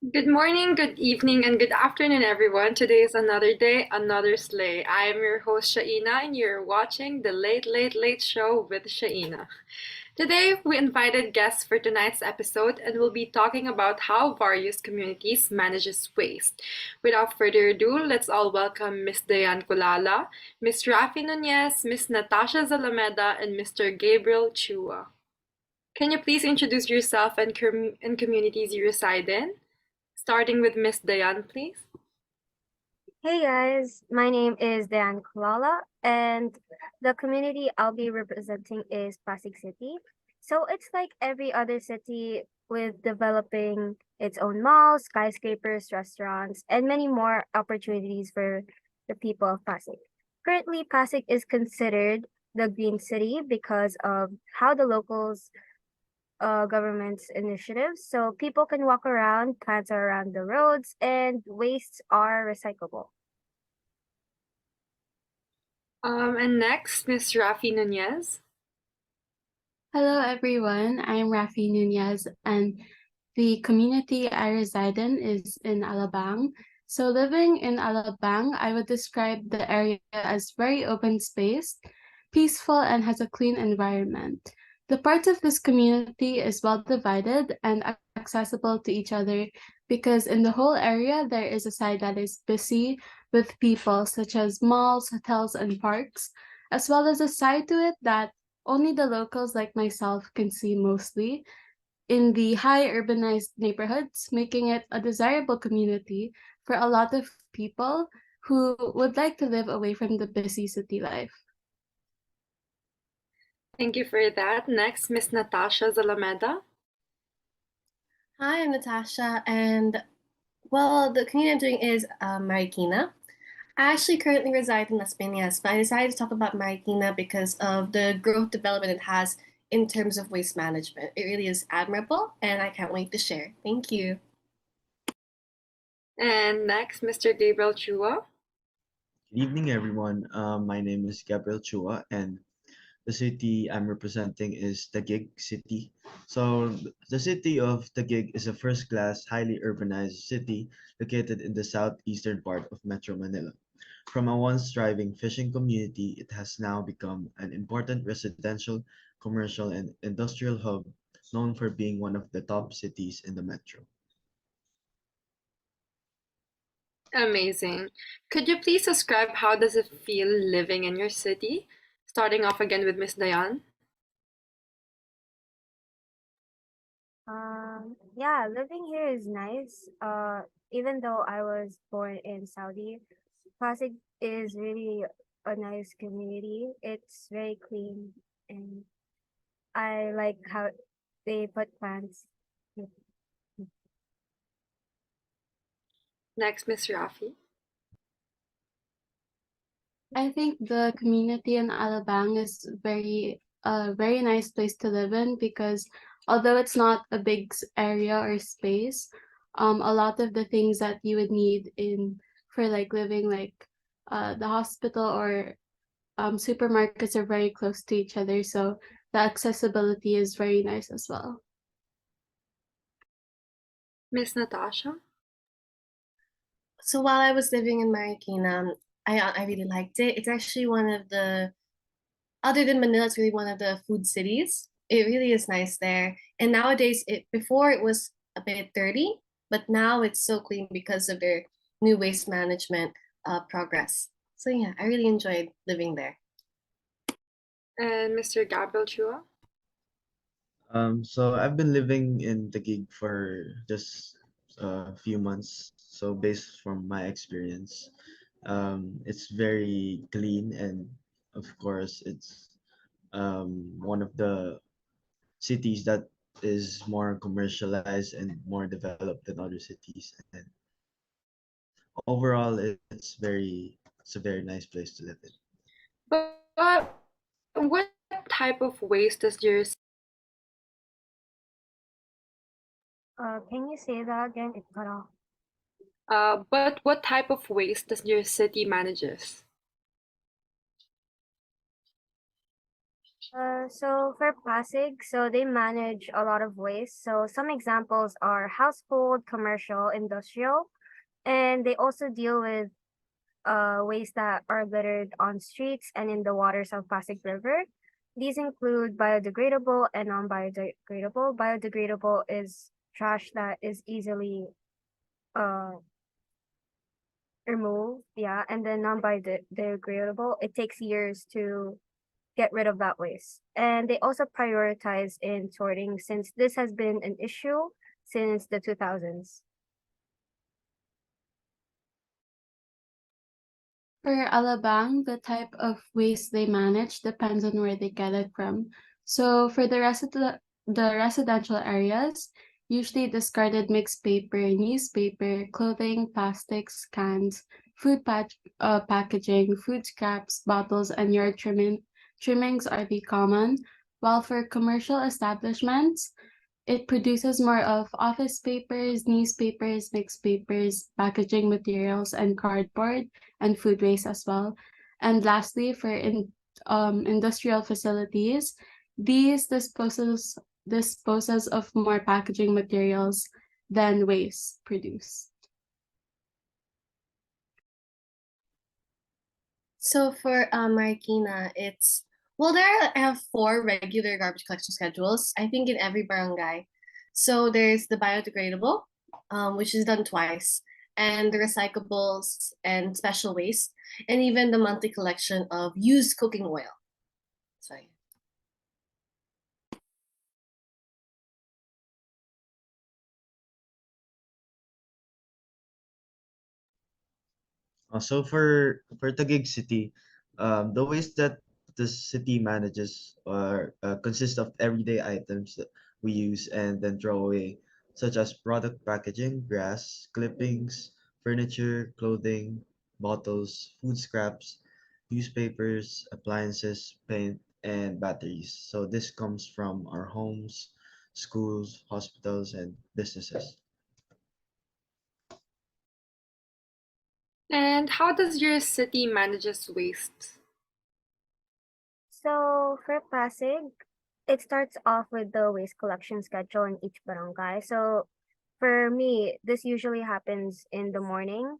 Good morning, good evening, and good afternoon, everyone. Today is another day, another sleigh. I am your host, Shaina, and you're watching the Late, Late, Late Show with Shaina. Today, we invited guests for tonight's episode, and we'll be talking about how various communities manages waste. Without further ado, let's all welcome Miss Diane Kulala, Miss Rafi Nunez, Miss Natasha Zalameda, and Mr. Gabriel Chua. Can you please introduce yourself and communities you reside in? Starting with Miss Dayan, please. Hey guys, my name is Dan Kulala, and the community I'll be representing is Pasig City. So it's like every other city with developing its own malls, skyscrapers, restaurants, and many more opportunities for the people of Pasig. Currently, Pasig is considered the green city because of how the locals government's initiatives. So people can walk around, plants are around the roads, and wastes are recyclable. And next, Miss Rafi Nunez. Hello, everyone. I'm Rafi Nunez, and the community I reside in is in Alabang. So, living in Alabang, I would describe the area as very open space, peaceful, and has a clean environment. The parts of this community is well divided and accessible to each other because in the whole area there is a side that is busy with people, such as malls, hotels, and parks, as well as a side to it that only the locals like myself can see mostly in the high urbanized neighborhoods, making it a desirable community for a lot of people who would like to live away from the busy city life. Thank you for that. Next, Miss Natasha Zalameda. Hi, I'm Natasha, and the community I'm doing is Marikina. I actually currently reside in Las Piñas, but I decided to talk about Marikina because of the growth development it has in terms of waste management. It really is admirable, and I can't wait to share. Thank you. And next, Mr. Gabriel Chua. Good evening, everyone. My name is Gabriel Chua, and the city I'm representing is Taguig City. So, the city of Taguig is a first-class, highly urbanized city located in the southeastern part of Metro Manila. From a once thriving fishing community, it has now become an important residential, commercial, and industrial hub known for being one of the top cities in the metro. Amazing. Could you please describe how does it feel living in your city? Starting off again with Miss Dayan. Yeah, living here is nice. Even though I was born in Saudi, Pasig is really a nice community. It's very clean, and I like how they put plants. Next, Miss Rafi. I think the community in Alabang is a very nice place to live in because although it's not a big area or space, a lot of the things that you would need in for like living like the hospital or supermarkets are very close to each other, so the accessibility is very nice as well. Miss Natasha. So while I was living in Marikina, I really liked it. It's actually one of the other than Manila, it's really one of the food cities. It really is nice there. And nowadays, it before it was a bit dirty, but now it's so clean because of their new waste management progress. So yeah, I really enjoyed living there. And Mr. Gabriel Chua. So I've been living in Taguig for just a few months. So based from my experience, it's very clean, and of course it's one of the cities that is more commercialized and more developed than other cities. And overall, it's a very nice place to live in. But what type of waste does your Can you say that again? It cut off. but what type of waste does your city manages? So for Pasig, so they manage a lot of waste. So some examples are household, commercial, industrial, and they also deal with waste that are littered on streets and in the waters of Pasig River. These include biodegradable and non-biodegradable. Biodegradable is trash that is easily uh removed, yeah, and then non-biodegradable, it takes years to get rid of that waste. And they also prioritize in sorting since this has been an issue since the 2000s. For Alabang, the type of waste they manage depends on where they get it from. So for the residential areas, usually discarded mixed paper, newspaper, clothing, plastics, cans, packaging, food scraps, bottles, and yard trimmings are the common. While for commercial establishments, it produces more of office papers, newspapers, mixed papers, packaging materials, and cardboard, and food waste as well. And lastly, for industrial facilities, these disposes of more packaging materials than waste produced. So for Marikina, it's well, I have four regular garbage collection schedules, I think in every barangay. So there's the biodegradable, which is done twice, and the recyclables and special waste, and even the monthly collection of used cooking oil. Sorry. So for Taguig City, the waste that the city manages are consist of everyday items that we use and then throw away, such as product packaging, grass, clippings, furniture, clothing, bottles, food scraps, newspapers, appliances, paint, and batteries. So this comes from our homes, schools, hospitals, and businesses. And how does your city manages waste? So for Pasig, it starts off with the waste collection schedule in each barangay. So for me, this usually happens in the morning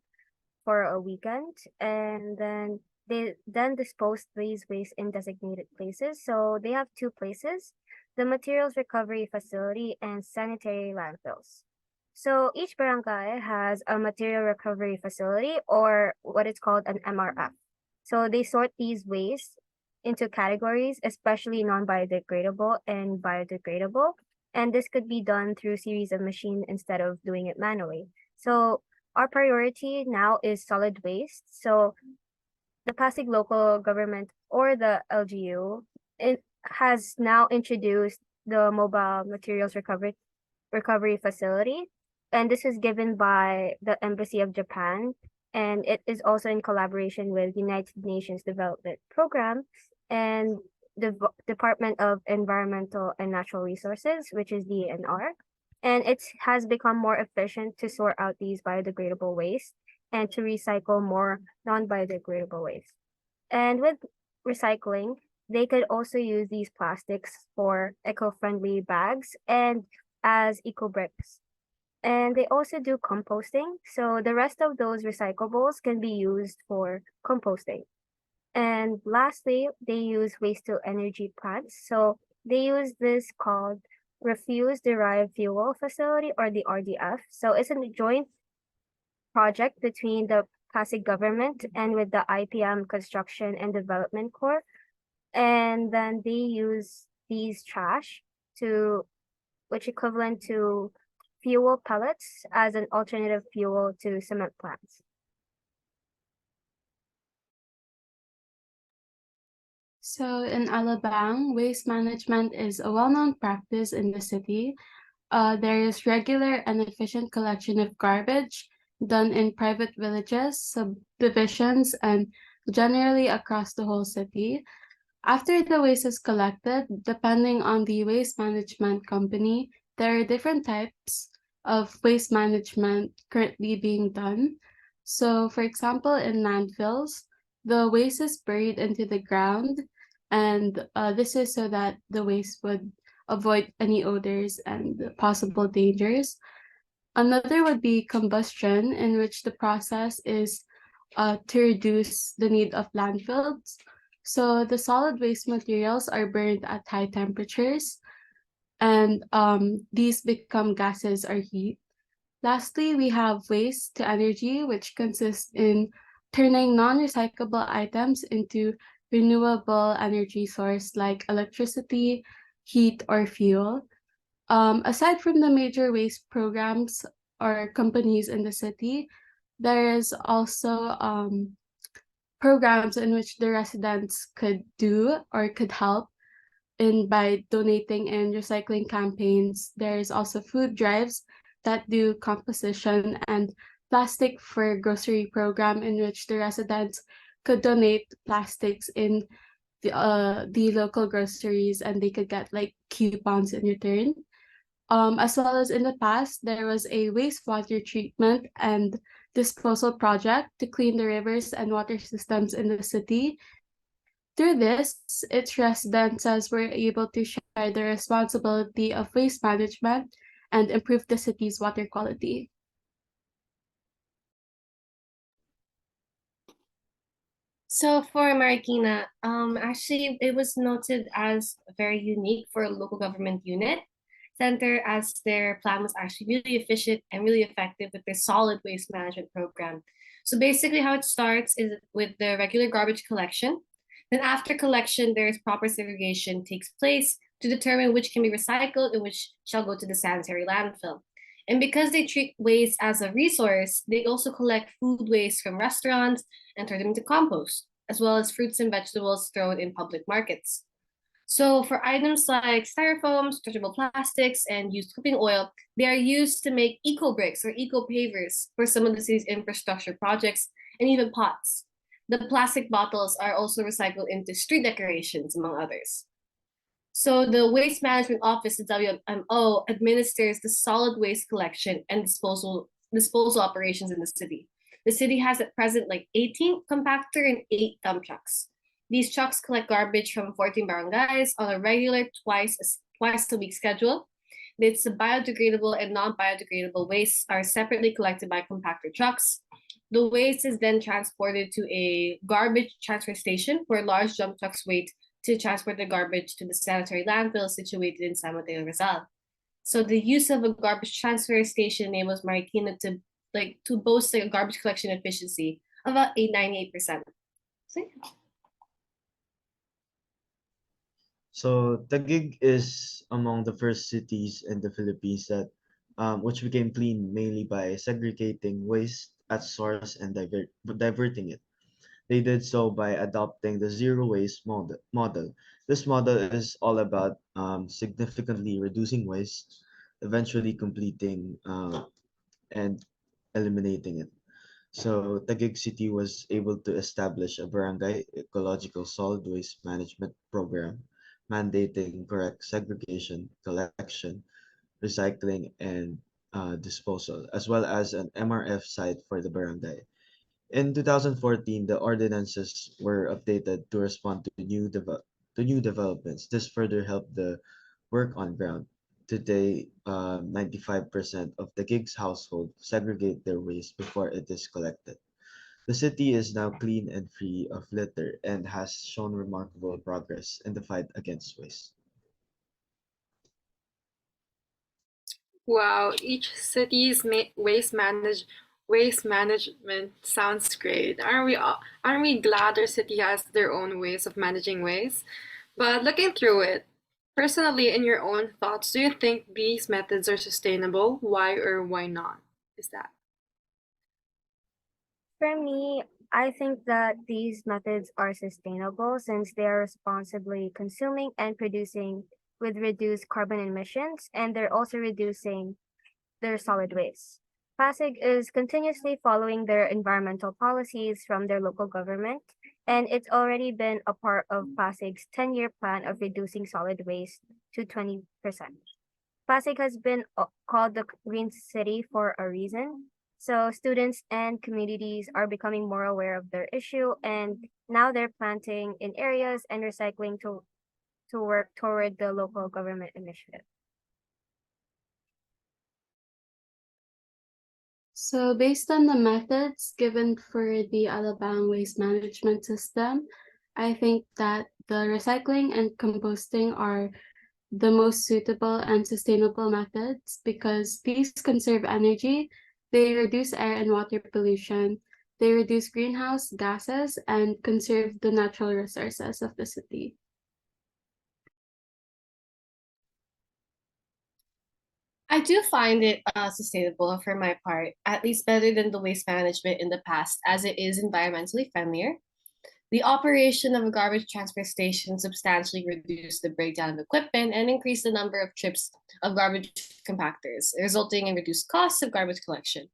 for a weekend, and then they then dispose these waste in designated places. So they have two places: the materials recovery facility and sanitary landfills. So each barangay has a material recovery facility, or what is called an MRF. So they sort these waste into categories, especially non-biodegradable and biodegradable. And this could be done through series of machine instead of doing it manually. So our priority now is solid waste. So the Pasig local government, or the LGU, it has now introduced the mobile materials recovery facility, and this is given by the Embassy of Japan, and it is also in collaboration with United Nations Development Program and the Department of Environmental and Natural Resources, which is DNR. And it has become more efficient to sort out these biodegradable waste and to recycle more non-biodegradable waste. And with recycling, they could also use these plastics for eco-friendly bags and as eco bricks. And they also do composting. So the rest of those recyclables can be used for composting. And lastly, they use waste to energy plants. So they use this called refuse derived fuel facility, or the RDF. So it's a joint project between the Pasig government and with the IPM Construction and Development Corps. And then they use these trash to, which equivalent to fuel pellets as an alternative fuel to cement plants. So in Alabang, waste management is a well-known practice in the city. There is regular and efficient collection of garbage done in private villages, subdivisions, and generally across the whole city. After the waste is collected, depending on the waste management company, there are different types of waste management currently being done. So, for example, in landfills, the waste is buried into the ground. And this is so that the waste would avoid any odors and possible dangers. Another would be combustion, in which the process is to reduce the need of landfills. So the solid waste materials are burned at high temperatures, and these become gases or heat. Lastly, we have waste to energy, which consists in turning non-recyclable items into renewable energy source like electricity, heat, or fuel. Aside from the major waste programs or companies in the city, there is also programs in which the residents could do or could help in by donating and recycling campaigns. There's also food drives that do composition and plastic for grocery program in which the residents could donate plastics in the local groceries and they could get like coupons in return. As well as in the past, there was a wastewater treatment and disposal project to clean the rivers and water systems in the city. Through this, its residents were able to share the responsibility of waste management and improve the city's water quality. So for Marikina, actually it was noted as very unique for a local government unit center as their plan was actually really efficient and really effective with their solid waste management program. So basically how it starts is with the regular garbage collection. Then after collection, there is proper segregation takes place to determine which can be recycled and which shall go to the sanitary landfill. And because they treat waste as a resource, they also collect food waste from restaurants and turn them into compost, as well as fruits and vegetables thrown in public markets. So for items like styrofoam, stretchable plastics, and used cooking oil, they are used to make eco bricks or eco pavers for some of the city's infrastructure projects and even pots. The plastic bottles are also recycled into street decorations, among others. So the Waste Management Office, the WMO, administers the solid waste collection and disposal operations in the city. The city has at present like 18 compactor and 8 dump trucks. These trucks collect garbage from 14 barangays on a regular twice a week schedule. It's biodegradable and non-biodegradable wastes are separately collected by compactor trucks. The waste is then transported to a garbage transfer station where large dump trucks wait to transport the garbage to the sanitary landfill situated in San Mateo, Rizal. So the use of a garbage transfer station enables Marikina to boast like a garbage collection efficiency of about 98%. So yeah. So Taguig is among the first cities in the Philippines that which became clean mainly by segregating waste at source and diverting it. They did so by adopting the zero waste model. This model is all about significantly reducing waste, eventually completing and eliminating it. So Taguig City was able to establish a barangay ecological solid waste management program mandating correct segregation, collection, recycling, and disposal, as well as an MRF site for the barangay. In 2014, the ordinances were updated to respond to new developments. This further helped the work on ground. Today, 95% of the gigs household segregate their waste before it is collected. The city is now clean and free of litter and has shown remarkable progress in the fight against waste. Wow, each city's waste management sounds great. Aren't we glad our city has their own ways of managing waste? But looking through it, personally, in your own thoughts, do you think these methods are sustainable? Why or why not? Is that? For me, I think that these methods are sustainable since they are responsibly consuming and producing with reduced carbon emissions, and they're also reducing their solid waste. Pasig is continuously following their environmental policies from their local government, and it's already been a part of Pasig's 10-year plan of reducing solid waste to 20%. Pasig has been called the Green City for a reason. So students and communities are becoming more aware of their issue, and Now they're planting in areas and recycling to work toward the local government initiative. So, based on the methods given for the Alabang waste management system, I think that the recycling and composting are the most suitable and sustainable methods because these conserve energy, they reduce air and water pollution, they reduce greenhouse gases, and conserve the natural resources of the city. I do find it sustainable for my part, at least better than the waste management in the past, as it is environmentally friendlier. The operation of a garbage transfer station substantially reduced the breakdown of equipment and increased the number of trips of garbage compactors, resulting in reduced costs of garbage collection.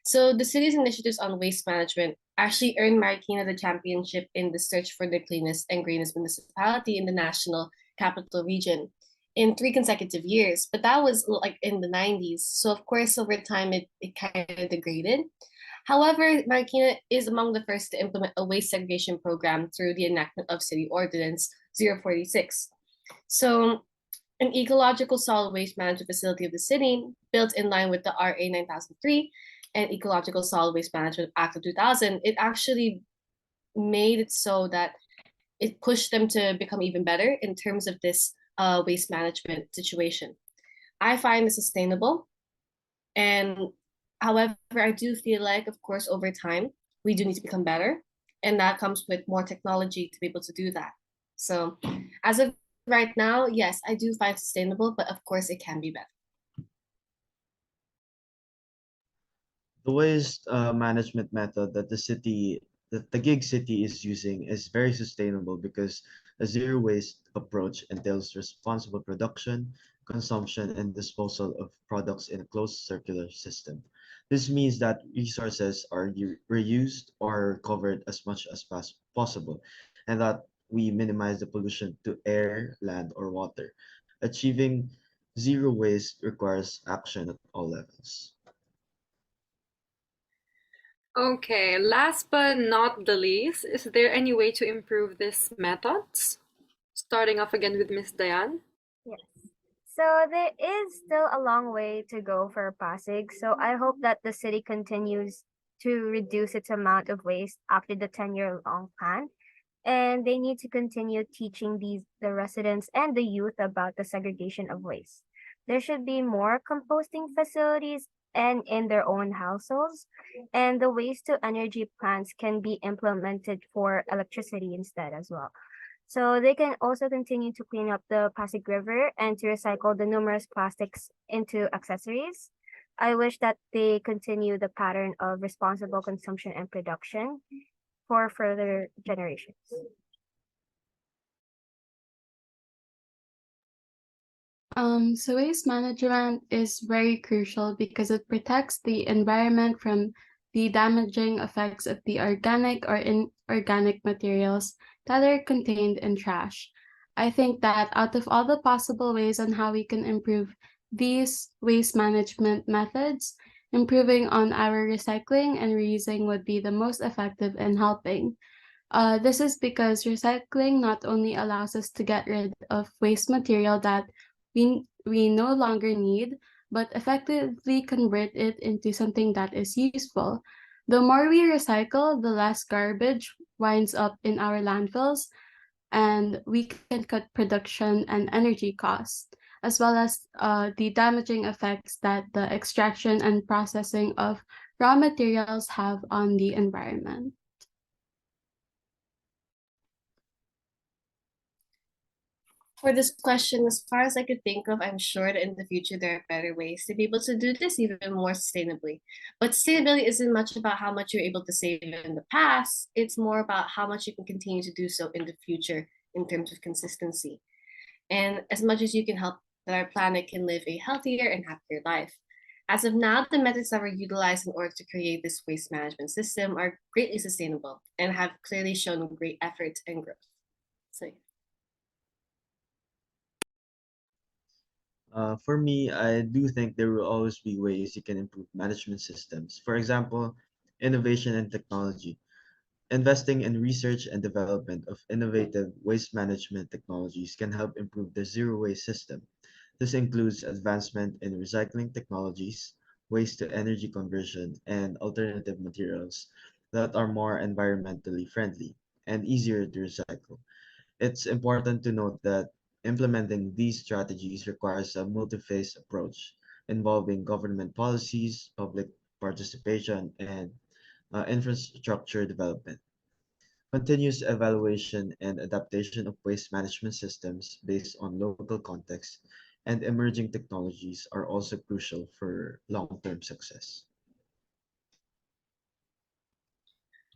So the city's initiatives on waste management actually earned Marikina the championship in the search for the cleanest and greenest municipality in the national capital region in 3 consecutive years. But that was like in the 90s. So of course over time it kind of degraded. However, Marikina is among the first to implement a waste segregation program through the enactment of City Ordinance 046. So, an ecological solid waste management facility of the city, built in line with the RA 9003 and Ecological Solid Waste Management Act of 2000, it actually made it so that it pushed them to become even better in terms of this waste management situation. I find it sustainable, and however, I do feel like, of course, over time, we do need to become better. And that comes with more technology to be able to do that. So, as of right now, yes, I do find sustainable, but of course, it can be better. The waste management method that the gig city is using is very sustainable because a zero waste approach entails responsible production, consumption, and disposal of products in a closed circular system. This means that resources are reused or recovered as much as possible, and that we minimize the pollution to air, land, or water. Achieving zero waste requires action at all levels. Okay, last but not the least, is there any way to improve these methods? Starting off again with Miss Diane. Yes. So there is still a long way to go for Pasig. So I hope that the city continues to reduce its amount of waste after the 10-year long plan. And they need to continue teaching the residents and the youth about the segregation of waste. There should be more composting facilities and in their own households, and the waste to energy plants can be implemented for electricity instead as well. So they can also continue to clean up the Pasig River and to recycle the numerous plastics into accessories. I wish that they continue the pattern of responsible consumption and production for further generations. So waste management is very crucial because it protects the environment from the damaging effects of the organic or inorganic materials that are contained in trash. I think that out of all the possible ways on how we can improve these waste management methods, improving on our recycling and reusing would be the most effective in helping. This is because recycling not only allows us to get rid of waste material that we no longer need, but effectively convert it into something that is useful. The more we recycle, the less garbage winds up in our landfills, and we can cut production and energy costs, as well as the damaging effects that the extraction and processing of raw materials have on the environment. For this question, as far as I could think of, I'm sure that in the future there are better ways to be able to do this even more sustainably. But sustainability isn't much about how much you're able to save in the past, it's more about how much you can continue to do so in the future in terms of consistency. And as much as you can help that our planet can live a healthier and happier life. As of now, the methods that were utilized in order to create this waste management system are greatly sustainable and have clearly shown great effort and growth. So For me, I do think there will always be ways you can improve management systems. For example, innovation and technology. Investing in research and development of innovative waste management technologies can help improve the zero waste system. This includes advancement in recycling technologies, waste to energy conversion, and alternative materials that are more environmentally friendly and easier to recycle. It's important to note that implementing these strategies requires a multi-phase approach involving government policies, public participation, and infrastructure development. Continuous evaluation and adaptation of waste management systems based on local context and emerging technologies are also crucial for long-term success.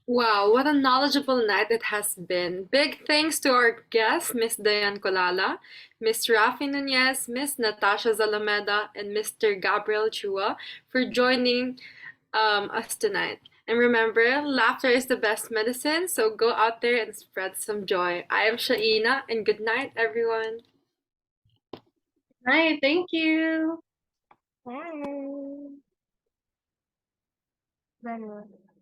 Wow, what a knowledgeable night it has been. Big thanks to our guests, Miss Diane Colala, Miss Rafi Nunez, Miss Natasha Zalameda, and Mr. Gabriel Chua for joining us tonight. And remember, laughter is the best medicine, so go out there and spread some joy. I am Shaina, and good night, everyone. Hi, thank you. Bye. Bye.